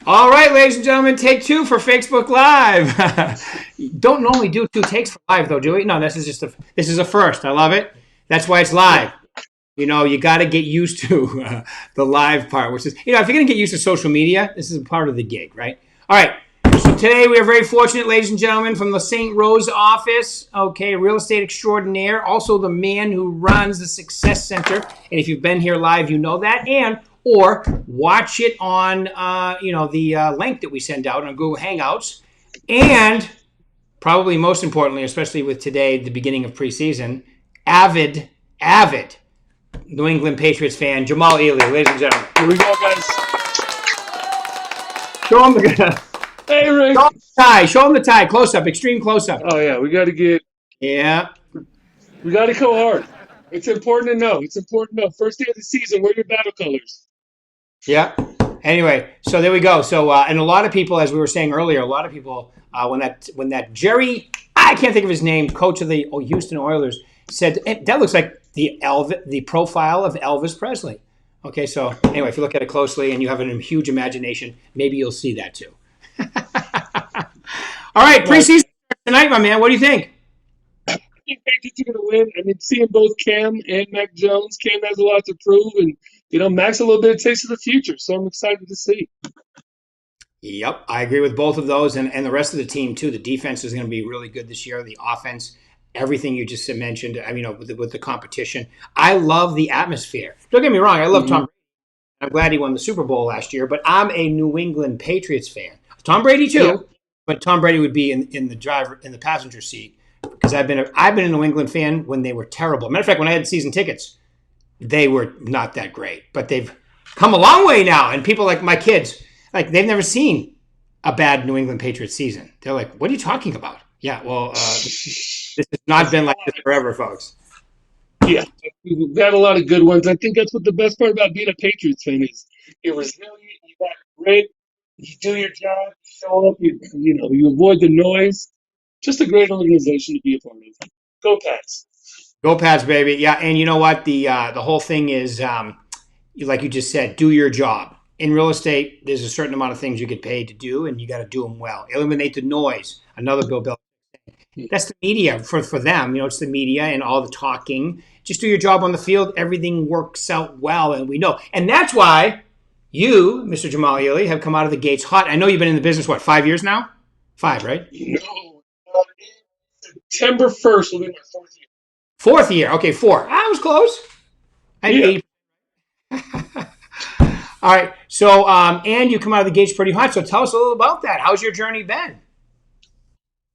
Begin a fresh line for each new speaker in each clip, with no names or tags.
All right, ladies and gentlemen, take two for Facebook Live. Don't normally do two takes for live, though, do we? No, this is a first. I love it. That's why it's
Yeah.
live. You got to get used to the live part, which is, if you're going to get used to social media, this is a part of the gig, right? All right. So today we are very fortunate, ladies and gentlemen, from the St. Rose office. Okay, real estate extraordinaire, also the man who runs the Success Center. And if you've been here live, you know that. And or watch it on, the link that we send out on Google Hangouts. And probably most importantly, especially with today, the beginning of preseason, avid New England Patriots fan, Jamaal Ealey, ladies and gentlemen.
Here we go, guys.
Show him the
Hey, Rick.
tie. Show him the tie. Close up, extreme close up.
Oh yeah, we got
Yeah.
to go hard. It's important to know. It's important to know. First day of the season, wear your battle colors.
Yeah. Anyway, so there we go. So and a lot of people, as we were saying earlier, a lot of people when that Jerry, I can't think of his name, coach of the Houston Oilers, said that looks like the profile of Elvis Presley. Okay, so anyway, if you look at it closely and you have a huge imagination, maybe you'll see that too. All right, preseason tonight, my man. What do you think?
I think Patriots are going to win. I mean, seeing both Cam and Mac Jones, Cam has a lot to prove, and Mac's a little bit of taste of the future. So I'm excited to see.
Yep, I agree with both of those, and the rest of the team too. The defense is going to be really good this year. The offense, everything you just mentioned. I mean, with the competition, I love the atmosphere. Don't get me wrong. I love Tom. I'm glad he won the Super Bowl last year, but I'm a New England Patriots fan. Tom Brady too,
Yeah.
but Tom Brady would be in the passenger seat because I've been a New England fan when they were terrible. Matter of fact, when I had season tickets, they were not that great, but they've come a long way now. And people like my kids, like they've never seen a bad New England Patriots season. They're like, "What are you talking about?" Yeah, well, this has not been like this forever, folks.
Yeah, we've got a lot of good ones. I think that's what the best part about being a Patriots fan is. You're resilient, you got grit, you do your job, you show up, you avoid the noise. Just a great organization to be a part of. Go Pats.
Go Pats, baby. Yeah, and you know what? The whole thing is, like you just said, do your job. In real estate, there's a certain amount of things you get paid to do, and you got to do them well. Eliminate the noise. Another Bill Belichick. That's the media for them. It's the media and all the talking. Just do your job on the field. Everything works out well, and we know. And that's why you, Mr. Jamaal Ealey, have come out of the gates hot. I know you've been in the business, what, 5 years now? 5, right?
No, September 1st will be my fourth year.
Fourth year. Okay, 4. I was close. I had
Yeah.
8. All right. So, and you come out of the gates pretty hot. So tell us a little about that. How's your journey been?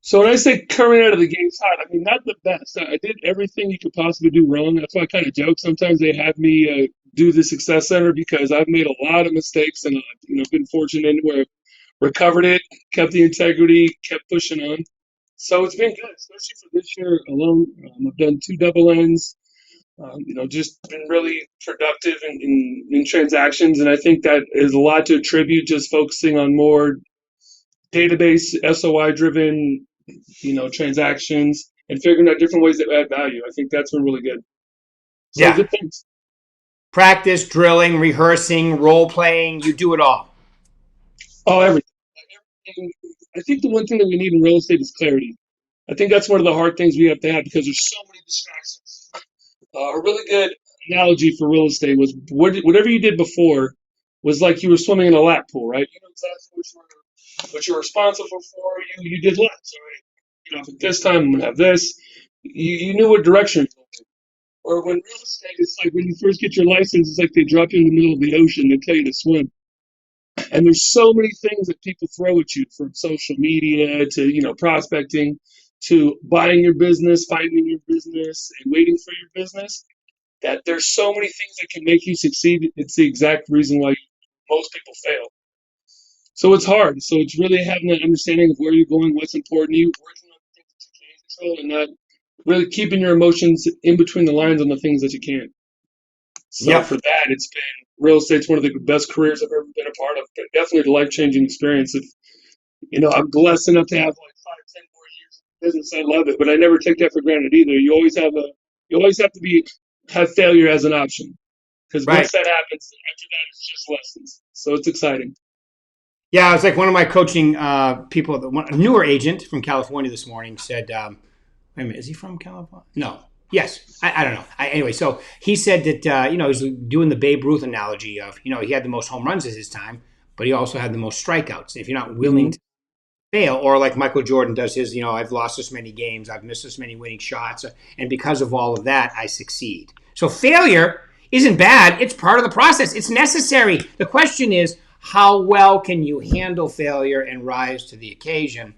So when I say coming out of the gates hot, I mean not the best. I did everything you could possibly do wrong. That's why I kind of joke. Sometimes they have me do the Success Center because I've made a lot of mistakes and been fortunate where I recovered it, kept the integrity, kept pushing on. So it's been good, especially for this year alone. I've done 2 double ends. Just been really productive in transactions, and I think that is a lot to attribute just focusing on more database SOI driven transactions and figuring out different ways that add value. I think that's been really good. So
Yeah.
good things.
Practice, drilling, rehearsing, role playing. You do it all.
Oh, everything. Everything. I think the one thing that we need in real estate is clarity. I think that's one of the hard things we have to have because there's so many distractions. A really good analogy for real estate was whatever you did before was like you were swimming in a lap pool, right? You know exactly what you're responsible for. You did laps, all right? At this time I'm gonna have this. You knew what direction. Or when real estate, it's like when you first get your license, it's like they drop you in the middle of the ocean. They tell you to swim. And there's so many things that people throw at you from social media to, prospecting to buying your business, finding your business, and waiting for your business that there's so many things that can make you succeed. It's the exact reason why most people fail. So it's hard. So it's really having that understanding of where you're going, what's important to you, working on things that you can control, and not really keeping your emotions in between the lines on the things that you can't. So
Yep.
for that, it's been real estate's one of the best careers I've ever been a part of. But definitely a life changing experience. If I'm blessed enough to have like 5, 10 more years in business, I love it. But I never take that for granted either. You always have to have failure as an option because
Right.
once that happens, after that it's just lessons. So it's exciting.
Yeah, it's like one of my coaching people, a newer agent from California this morning said, wait a minute, is he from California? No. Yes. I don't know. Anyway, so he said that, he's doing the Babe Ruth analogy of, he had the most home runs at his time, but he also had the most strikeouts. If you're not willing
Hmm.
to fail, or like Michael Jordan does his, I've lost this many games, I've missed this many winning shots, and because of all of that, I succeed. So failure isn't bad. It's part of the process. It's necessary. The question is, how well can you handle failure and rise to the occasion?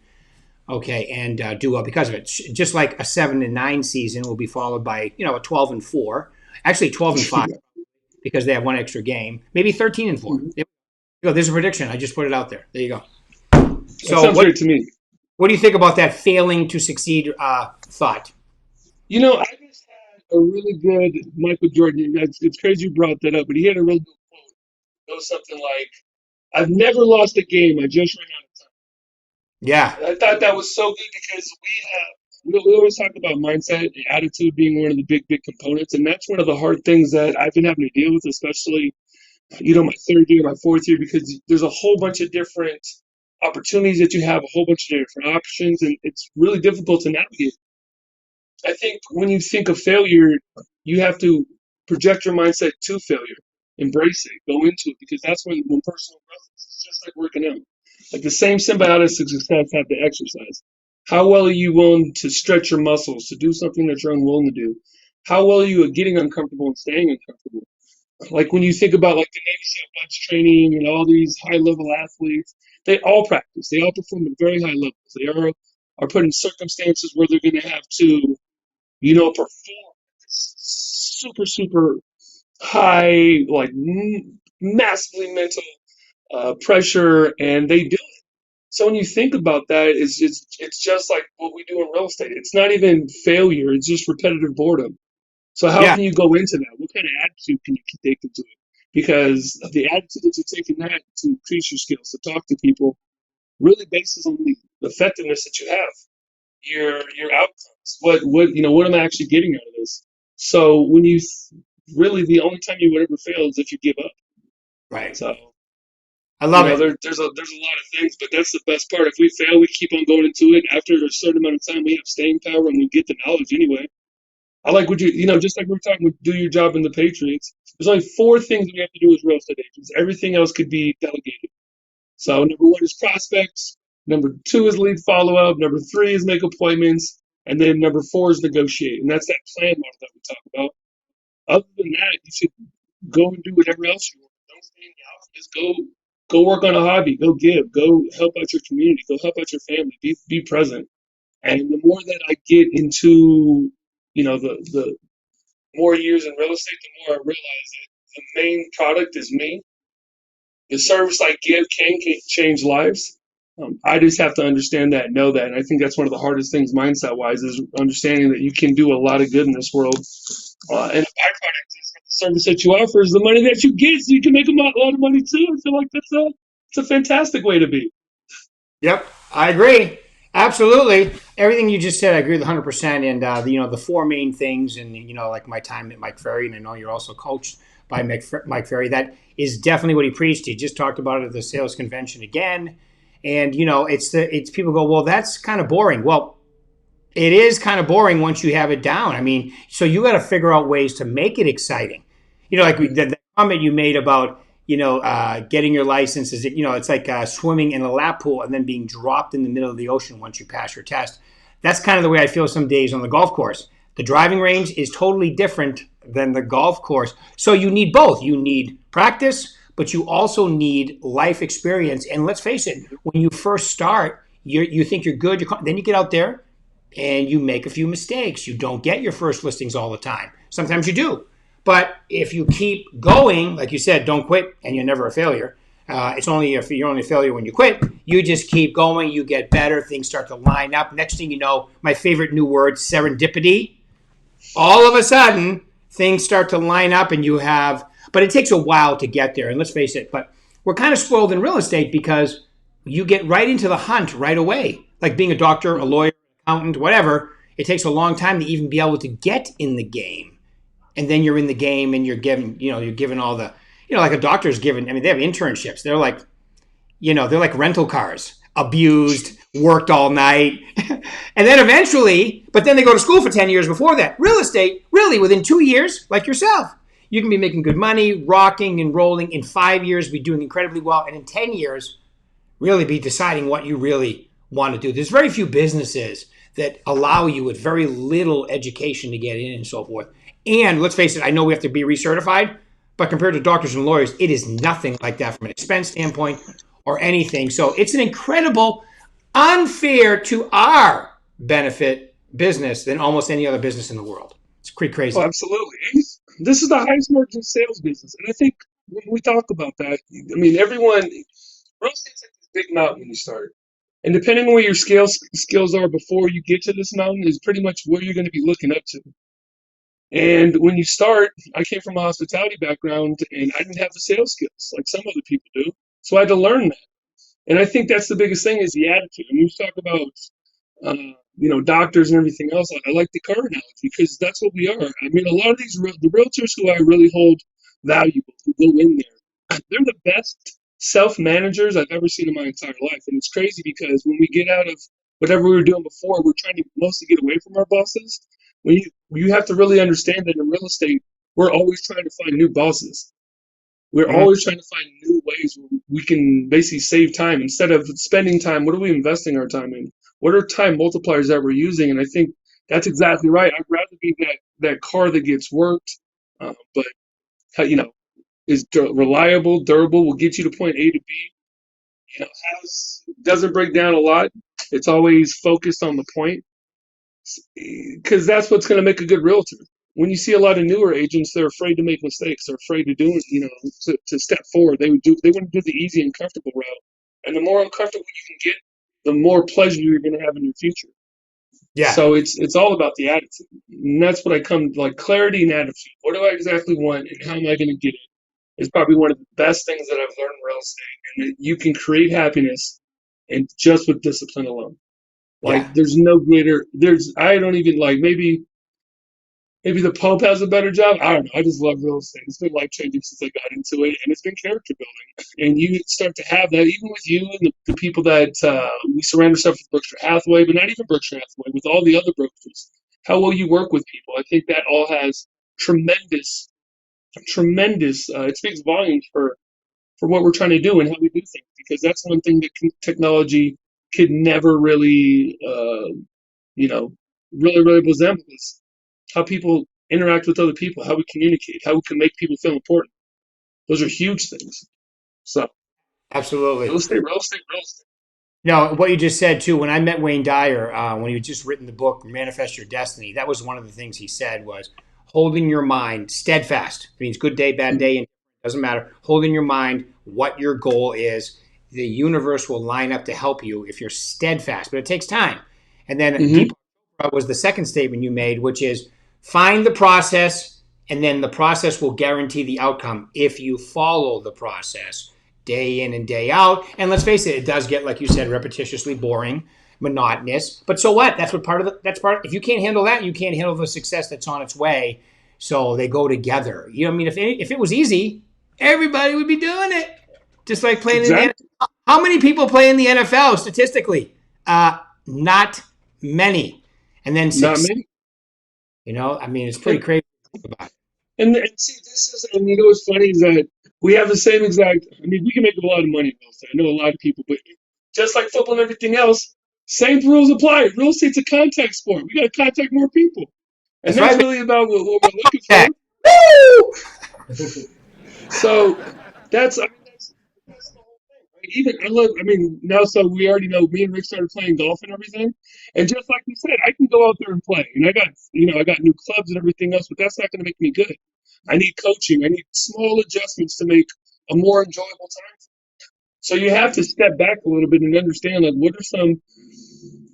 Okay, and do well because of it. Just like a 7-9 season will be followed by a 12-4, actually 12-5 because they have one extra game, maybe 13-4.
Mhm.
There you go. There's a prediction. I just put it out there. There you go.
That
So
sounds
what
great to me.
what do you think about that failing to succeed thought?
I just had a really good Michael Jordan. It's crazy you brought that up, but he had a really good quote. It was something like, "I've never lost a game. I just ran out of time."
Yeah,
And I thought that was so good because we always talk about mindset and attitude being one of the big components, and that's one of the hard things that I've been having to deal with, especially my third year, my fourth year, because there's a whole bunch of different opportunities that you have, a whole bunch of different options, and it's really difficult to navigate. I think when you think of failure, you have to project your mindset to failure, embrace it, go into it, because that's when personal growth is. It's just like working out. Like the same symbiotic success have to exercise. How well are you willing to stretch your muscles to do something that you're unwilling to do? How well are you at getting uncomfortable and staying uncomfortable? Like when you think about like the Navy SEAL bunch training and all these high level athletes, they all practice. They all perform at very high levels. They are put in circumstances where they're going to have to perform super high, like massively mental pressure, and they do it. So when you think about that, it's just like what we do in real estate. It's not even failure; it's just repetitive boredom. So how
yeah,
can you go into that? What kind of attitude can you take into it? Because the attitude that you take in that to increase your skills, to talk to people, really bases on the effectiveness that you have, your outcomes. What am I actually getting out of this? So when you really the only time you would ever fail is if you give up.
right.
So
I love it.
there's a lot of things, but that's the best part. If we fail, we keep on going into it. After a certain amount of time, we have staying power and we get the knowledge anyway. I like what just like we were talking, do your job in the Patriots. There's only four things we have to do as real estate agents. Everything else could be delegated. So number one is prospects. Number two is lead follow up. Number three is make appointments. And then number four is negotiate. And that's that plan model that we talk about. Other than that, you should go and do whatever else you want. Don't stay in the house. Just go work on a hobby. Go give. Go help out your community. Go help out your family. Be present. And the more that I get into, the more years in real estate, the more I realize that the main product is me. The service I give can change lives. I just have to understand that, know that, and I think that's one of the hardest things, mindset-wise, is understanding that you can do a lot of good in this world. And the byproduct is that the service that you offer is the money that you get, so you can make a lot of money too. I feel like it's a fantastic way to be.
Yep, I agree. Absolutely. Everything you just said, I agree with 100%. And, the four main things, and, like my time at Mike Ferry, and I know you're also coached by Mike Ferry, that is definitely what he preached. He just talked about it at the sales convention again. And, it's people go, well, that's kind of boring. Well, it is kind of boring once you have it down. I mean, so you got to figure out ways to make it exciting. Like the comment you made about getting your license is it's like swimming in a lap pool and then being dropped in the middle of the ocean once you pass your test. That's kind of the way I feel some days on the golf course. The driving range is totally different than the golf course. So you need both. You need practice, but you also need life experience. And let's face it, when you first start, you think you're good. Then you get out there and you make a few mistakes. You don't get your first listings all the time. Sometimes you do. But if you keep going, like you said, don't quit, and you're never a failure. You're only a failure when you quit. You just keep going. You get better. Things start to line up. Next thing you know, my favorite new word, serendipity. All of a sudden, things start to line up, and you have. But it takes a while to get there. And let's face it. But we're kind of spoiled in real estate because you get right into the hunt right away. Like being a doctor, a lawyer, accountant, whatever. It takes a long time to even be able to get in the game, and then you're in the game and you're given all the, like a doctor's given. I mean, they have internships. They're like, they're like rental cars, abused, worked all night. And then eventually, but then they go to school for 10 years before that. Real estate, really, within 2 years, like yourself, you can be making good money, rocking and rolling. In 5 years, be doing incredibly well. And in 10 years, really be deciding what you really want to do. There's very few businesses that allow you with very little education to get in and so forth. And let's face it, I know we have to be recertified, but compared to doctors and lawyers, it is nothing like that from an expense standpoint or anything. So it's an incredible, unfair to our benefit business than almost any other business in the world. It's pretty crazy.
Oh, absolutely. And this is the highest margin sales business. And I think when we talk about that, I mean, everyone, real estate's like this big mountain when you start. And depending on where your skills are before you get to this mountain is pretty much where you're going to be looking up to. And when you start, I came from a hospitality background and I didn't have the sales skills like some other people do. So I had to learn that. And I think that's the biggest thing is the attitude. And we talk about, doctors and everything else. I like the car analogy because that's what we are. I mean, a lot of the realtors who I really hold valuable, who go in there, they're the best self-managers I've ever seen in my entire life. And it's crazy because when we get out of whatever we were doing before, we're trying to mostly get away from our bosses. When you have to really understand that in real estate, we're always trying to find new bosses. We're always trying to find new ways where we can basically save time. Instead of spending time, what are we investing our time in? What are time multipliers that we're using? And I think that's exactly right. I'd rather be that car that gets worked, but is reliable, durable, will get you to point A to B. Doesn't break down a lot. It's always focused on the point, because that's what's going to make a good realtor. When you see a lot of newer agents, they're afraid to make mistakes. They're afraid to do it, to step forward. They want to do the easy and comfortable route. And the more uncomfortable you can get, the more pleasure you're going to have in your future.
Yeah.
So it's all about the attitude. And that's what I come like clarity and attitude. What do I exactly want and how am I going to get it? Is probably one of the best things that I've learned in real estate. And that you can create happiness and just with discipline alone. Like there's no greater, I don't even maybe the Pope has a better job. I don't know. I just love real estate. It's been life changing since I got into it, and it's been character building. And you start to have that even with you and the people that we surround ourselves with Berkshire Hathaway, but not even Berkshire Hathaway, with all the other brokers. How well you work with people. I think that all has tremendous. It speaks volumes for what we're trying to do and how we do things, because that's one thing that technology could never really, really resemble is how people interact with other people, how we communicate, how we can make people feel important. Those are huge things. So,
absolutely.
Real estate.
No, what you just said too. When I met Wayne Dyer, when he had just written the book "Manifest Your Destiny," that was one of the things he said was holding your mind steadfast. It means good day, bad day, and it doesn't matter. Holding your mind what your goal is. The universe will line up to help you if you're steadfast, but it takes time. And then Deepak was the second statement you made, which is find the process, and then the process will guarantee the outcome if you follow the process day in and day out. And let's face it, it does get, like you said, repetitiously boring, monotonous. But so what? That's part. If you can't handle that, you can't handle the success that's on its way. So they go together. You know what I mean? If it was easy, everybody would be doing it. Just like playing in the NFL. How many people play in the NFL statistically? Not many. And then
not many.
It's pretty crazy about it.
And see, what's funny is that we have the same exact. I mean, we can make a lot of money in real estate. I know a lot of people, but just like football and everything else, same rules apply. Real estate's a contact sport. We got to contact more people, and that's really about what we're looking for. So that's the whole thing. Now, so we already know me and Rick started playing golf and everything. And just like you said, I can go out there and play. And I got new clubs and everything else, but that's not going to make me good. I need coaching. I need small adjustments to make a more enjoyable time. So you have to step back a little bit and understand,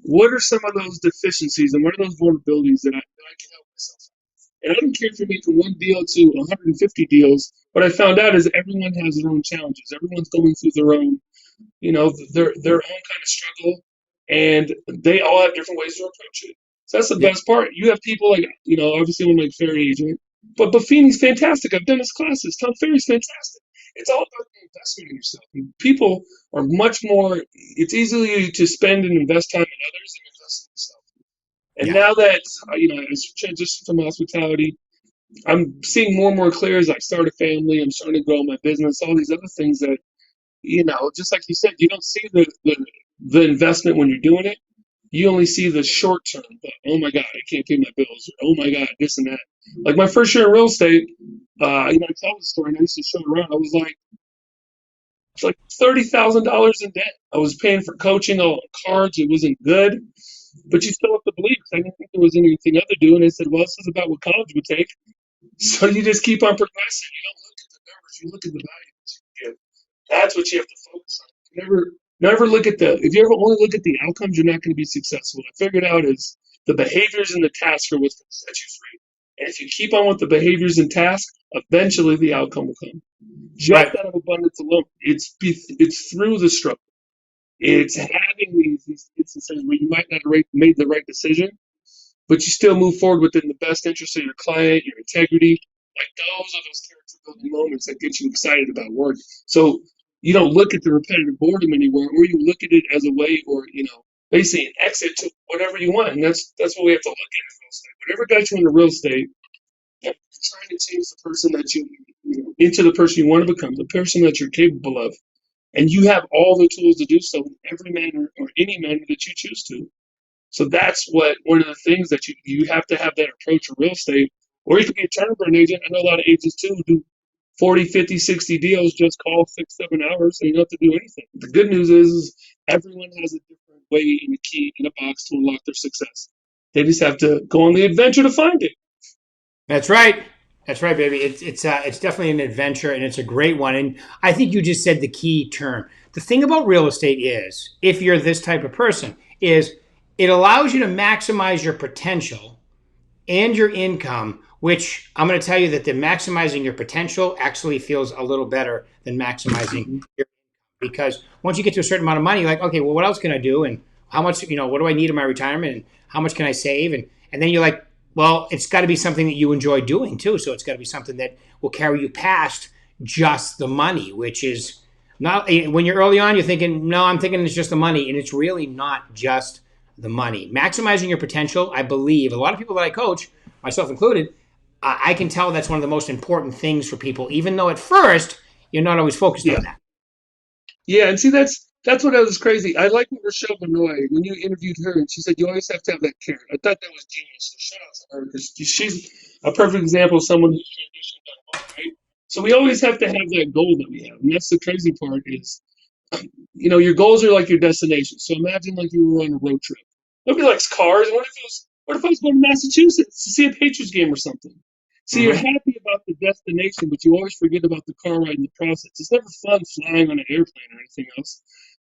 what are some of those deficiencies and what are those vulnerabilities that I can help myself. And I don't care if you're making one deal to 150 deals. What I found out is everyone has their own challenges. Everyone's going through their own, their own kind of struggle, and they all have different ways to approach it. So that's the best part. You have people like, obviously one like Ferry agent, but Buffini's fantastic. I've done his classes. Tom Ferry's fantastic. It's all about the investment in yourself. And people are much more. It's easy to spend and invest time in others than invest in yourself. And
Yeah.
now that as transitioned from hospitality, I'm seeing more and more clear as I start a family. I'm starting to grow my business. All these other things that just like you said, you don't see the investment when you're doing it. You only see the short term. But, oh my God, I can't pay my bills. Or, oh my God, this and that. Like my first year in real estate, I tell the story and I used to show it around. I was like, it's like $30,000 in debt. I was paying for coaching all on cards. It wasn't good, but you still have to believe. I didn't think there was anything other to do. And I said, well, this is about what college would take. So you just keep on progressing. You don't look at the numbers. You look at the value that you give. That's what you have to focus on. Never look at if you ever only look at the outcomes, you're not going to be successful. What I figured out is the behaviors and the tasks are what's going to set you free. And if you keep on with the behaviors and tasks, eventually the outcome will come. Just
Right.
out of abundance alone. It's through the struggle. It's having these instances where you might not have made the right decision, but you still move forward within the best interest of your client, your integrity. Like those are those character building moments that get you excited about work. So you don't look at the repetitive boredom anymore, or you look at it as a way, or basically an exit to whatever you want. And that's what we have to look at in real estate. Whatever got you into real estate, you're trying to change the person that into the person you want to become, the person that you're capable of. And you have all the tools to do so in every manner or any manner that you choose to. So that's one of the things that you have to have that approach of real estate. Or you could be a turnover agent. I know a lot of agents too who do 40, 50, 60 deals, just call 6, 7 hours, and you don't have to do anything. The good news is everyone has a different way and a key in a box to unlock their success. They just have to go on the adventure to find it.
That's right. That's right, baby. It's definitely an adventure, and it's a great one. And I think you just said the key term. The thing about real estate is, if you're this type of person, is it allows you to maximize your potential and your income. Which I'm going to tell you that the maximizing your potential actually feels a little better than maximizing your, because once you get to a certain amount of money, you're like, okay, well, what else can I do, and how much, what do I need in my retirement, and how much can I save, and then you're like, well, it's got to be something that you enjoy doing too. So it's got to be something that will carry you past just the money, which is not, when you're early on, you're thinking, no, I'm thinking it's just the money. And it's really not just the money. Maximizing your potential, I believe, a lot of people that I coach, myself included, I can tell that's one of the most important things for people, even though at first you're not always focused
Yeah.
on that.
Yeah, and see that's what was crazy. I like what Rochelle Benoit when you interviewed her, and she said you always have to have that care. I thought that was genius. So shout out to her because she's a perfect example of someone who's transitioned done well, right? So we always have to have that goal that we have, and that's the crazy part is, your goals are like your destination. So imagine like you were on a road trip. Nobody likes cars. What if I was going to Massachusetts to see a Patriots game or something? See, you're
Mm-hmm.
happy about the destination, but you always forget about the car ride and the process. It's never fun flying on an airplane or anything else.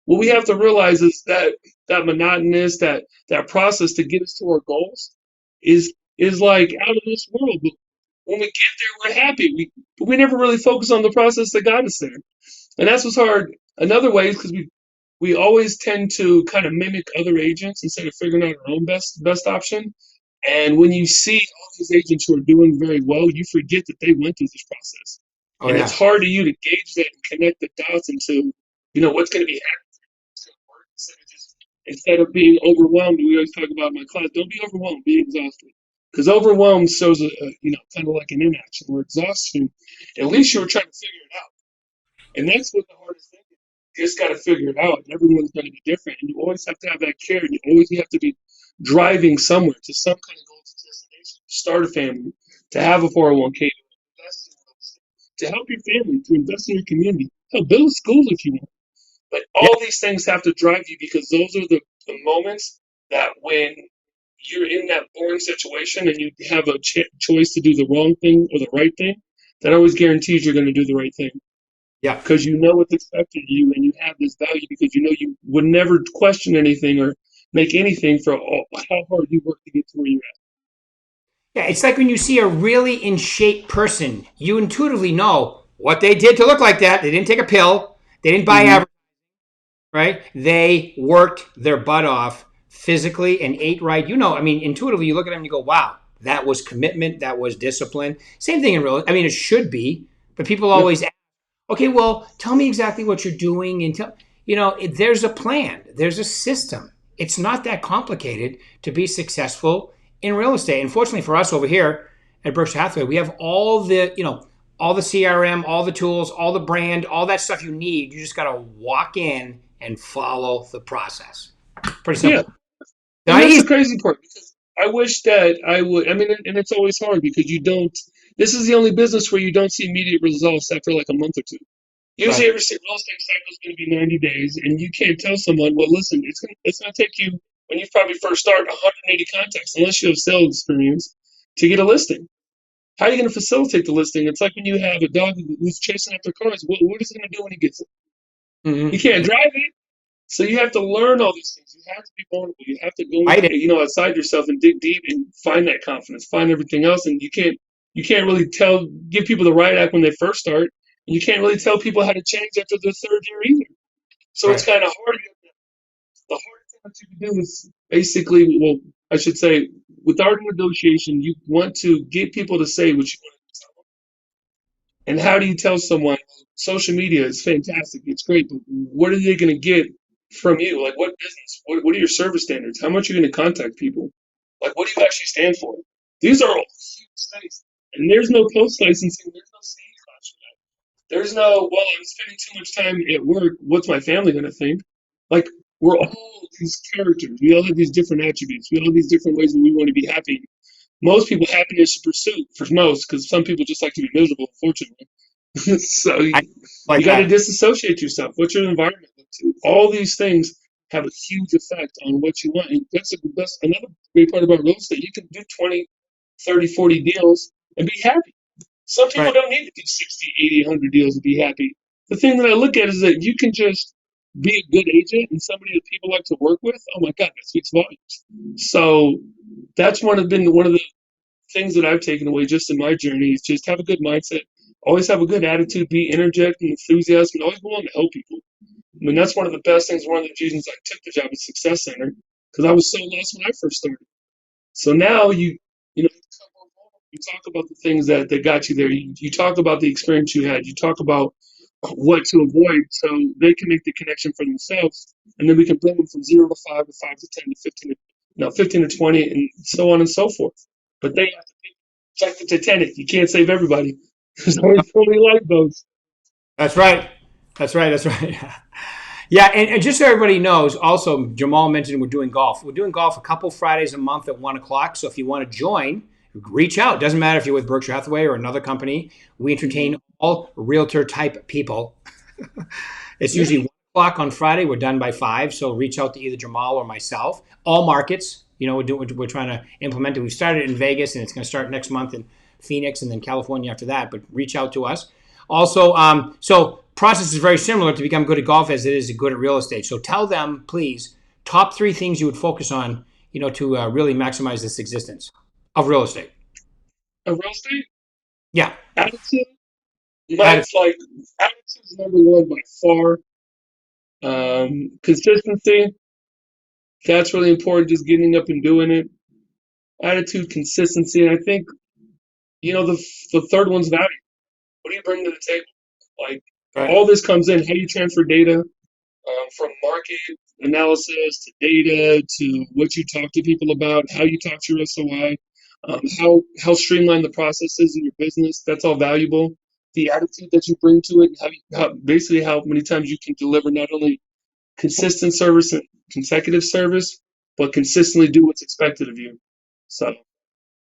What we have to realize is that monotonous, that process to get us to our goals is like out of this world. But when we get there, we're happy. But we never really focus on the process that got us there. And that's what's hard. Another way is because we always tend to kind of mimic other agents instead of figuring out our own best option. And when you see all these agents who are doing very well, you forget that they went through this process.
Oh,
And it's
yeah.
hard to you to gauge that and connect the dots into, what's going to be happening. It's going to work instead of being overwhelmed. We always talk about in my class, don't be overwhelmed, be exhausted. Because overwhelmed shows kind of like an inaction. Where exhaustion, at least you were trying to figure it out. And that's what the hardest thing is. You just got to figure it out. Everyone's going to be different. And you always have to have that care. And you always have to be driving somewhere to some kind of goal to destination. Start a family, to have a 401k, to invest in real estate, to help your family, to invest in your community. Hell, build a school if you want. But
Yeah.
all these things have to drive you because those are the moments that when you're in that boring situation and you have a choice to do the wrong thing or the right thing, that always guarantees you're going to do the right thing
Yeah.
because you know what's expected of you and you have this value because you would never question anything or make anything for how hard you work to get to where you're at.
Yeah, it's like when you see a really in shape person, you intuitively know what they did to look like that. They didn't take a pill. They didn't buy
Mm-hmm.
average, right? They worked their butt off physically and ate right. I mean, intuitively, you look at them and you go, wow, that was commitment. That was discipline. Same thing in real. I mean, it should be, but people
Yeah.
always ask, Okay, well, tell me exactly what you're doing, and there's a plan, there's a system. It's not that complicated to be successful in real estate. Unfortunately for us over here at Berkshire Hathaway, we have all the CRM, all the tools, all the brand, all that stuff you need. You just got to walk in and follow the process. Pretty
Yeah.
simple.
And
Not
that's
easy.
the crazy part because I wish that I would. I mean, and it's always hard because you don't. This is the only business where you don't see immediate results after like a month or two. Usually,
Right.
every real estate cycle is going to be 90 days, and you can't tell someone, well, listen, it's going to take you when you probably first start 180 contacts, unless you have sales experience, to get a listing. How are you going to facilitate the listing? It's like when you have a dog who's chasing after cars. What is he going to do when he gets it? He can't
Mm-hmm.
drive it. So you have to learn all these things. You have to be vulnerable. You have to go,
Right.
outside yourself and dig deep and find that confidence, find everything else. And you can't really give people the right act when they first start. And you can't really tell people how to change after the third year either. So it's
Right.
kind of hard. The hardest thing that you can do is basically, well, I should say, with art and negotiation, you want to get people to say what you want to tell them. And how do you tell someone social media is fantastic, it's great, but what are they going to get from you? Like, what business? What are your service standards? How much are you going to contact people? Like, what do you actually stand for? These are all huge things. And there's no post licensing, there's no CE class for that. There's no, well, I'm spending too much time at work. What's my family going to think? Like, we're all these characters. We all have these different attributes. We all have these different ways that we want to be happy. Most people, happiness is a pursuit for most, because some people just like to be miserable, unfortunately. So
I
you
like
got to
that.
disassociate yourself. What's your environment look to? All these things have a huge effect on what you want. And that's another great part about real estate. You can do 20, 30, 40 deals and be happy. Some people
Right.
don't need to do 60, 80, 100 deals to be happy. The thing that I look at is that you can just be a good agent and somebody that people like to work with. Oh my God, that speaks volumes. So that's been one of the things that I've taken away just in my journey is just have a good mindset, always have a good attitude, be energetic and enthusiastic, and always willing to help people. I mean, that's one of the best things. One of the reasons I took the job at Success Center because I was so lost when I first started. So now you talk about the things that got you there. You talk about the experience you had. You talk about what to avoid so they can make the connection for themselves, and then we can bring them from 0 to 5 to 5 to 10 to 15 to 15 to 20 and so on and so forth. But they have to check the Titanic. You can't save everybody. There's only so many lifeboats.
That's right. That's right. That's right. Yeah, and just so everybody knows, also Jamaal mentioned we're doing golf. We're doing golf a couple Fridays a month at 1 o'clock. So if you want to join, reach out. Doesn't matter if you're with Berkshire Hathaway or another company. We entertain all realtor type people. It's
Yeah.
usually 1 o'clock on Friday. We're done by 5. So reach out to either Jamaal or myself. All markets. We're trying to implement it. We started in Vegas, and it's going to start next month in Phoenix, and then California after that. But reach out to us. Also, so process is very similar to become good at golf as it is good at real estate. So tell them, please, top 3 things you would focus on, to really maximize this existence of real estate.
A real estate
Yeah,
attitude.
that is
Mine's like attitude is number one by far. Consistency. That's really important. Just getting up and doing it. Attitude, consistency, and I think the third one's value. What do you bring to the table? Like
right.
all this comes in. How you transfer data from market analysis to data to what you talk to people about, how you talk to your SOI, how streamlined the process is in your business. That's all valuable. The attitude that you bring to it, basically how many times you can deliver not only consistent service and consecutive service, but consistently do what's expected of you. So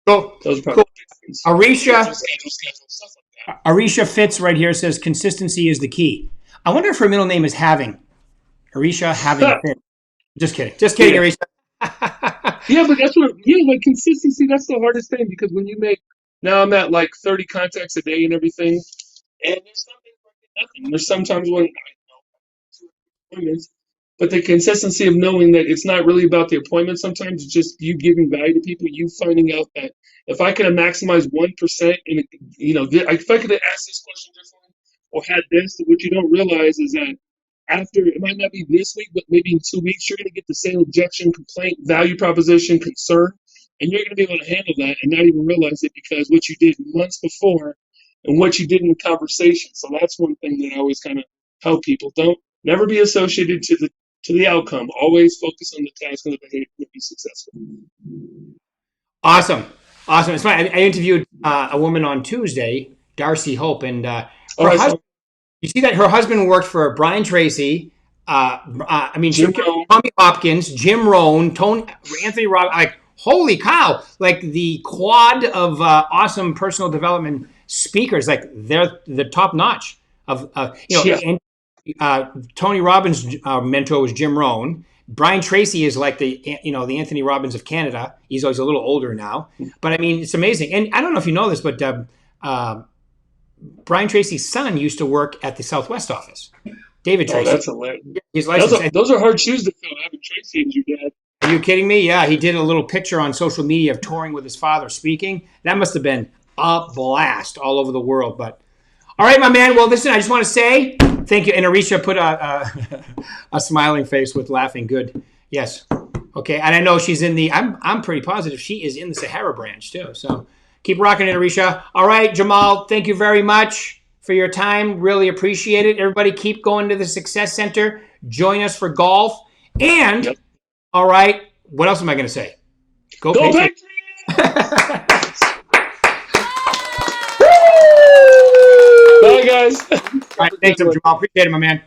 Cool.
those are probably
Cool.
the big things.
Arisha,
Schedule, stuff like
Arisha Fitz right here says consistency is the key. I wonder if her middle name is Having. Arisha Having
that.
Fitz. Just kidding. Just kidding,
Yeah.
Arisha.
Yeah, but like consistency, that's the hardest thing because when you make, now I'm at like 30 contacts a day and everything, and there's some days where I get nothing. There's sometimes when I know 2 appointments, but the consistency of knowing that it's not really about the appointment sometimes, it's just you giving value to people, you finding out that if I could have maximized 1% and, if I could have asked this question differently or had this, what you don't realize is that after it might not be this week, but maybe in 2 weeks, you're going to get the same objection, complaint, value proposition, concern, and you're going to be able to handle that and not even realize it because what you did months before and what you did in the conversation. So that's one thing that I always kind of tell people: don't never be associated to the outcome. Always focus on the task and the behavior to be successful.
Awesome. Awesome. It's funny. I interviewed a woman on Tuesday, Darcy Hope, and her husband. You see that her husband worked for Brian Tracy.
Jim Rohn.
Tommy Hopkins, Jim Rohn, Anthony Robb. Like, holy cow! Like the quad of awesome personal development speakers. Like they're the top notch of And, Tony Robbins' mentor was Jim Rohn. Brian Tracy is like the Anthony Robbins of Canada. He's always a little older now, but I mean it's amazing. And I don't know if you know this, but Brian Tracy's son used to work at the Southwest office. David Tracy.
Oh, that's hilarious.
He's licensed.
Those are hard shoes to fill, having Tracy as your dad.
Are you kidding me? Yeah, he did a little picture on social media of touring with his father speaking. That must have been a blast all over the world. But all right, my man. Well, listen, I just want to say thank you. And Arisha put a smiling face with laughing. Good. Yes. Okay. And I know she's in the. I'm pretty positive she is in the Sahara branch too. So keep rocking it, Arisha. All right, Jamaal. Thank you very much for your time. Really appreciate it. Everybody keep going to the Success Center. Join us for golf. And, all right, what else am I going to say? Go Patriots.
Bye, guys.
All right, thanks, Jamaal. Appreciate it, my man.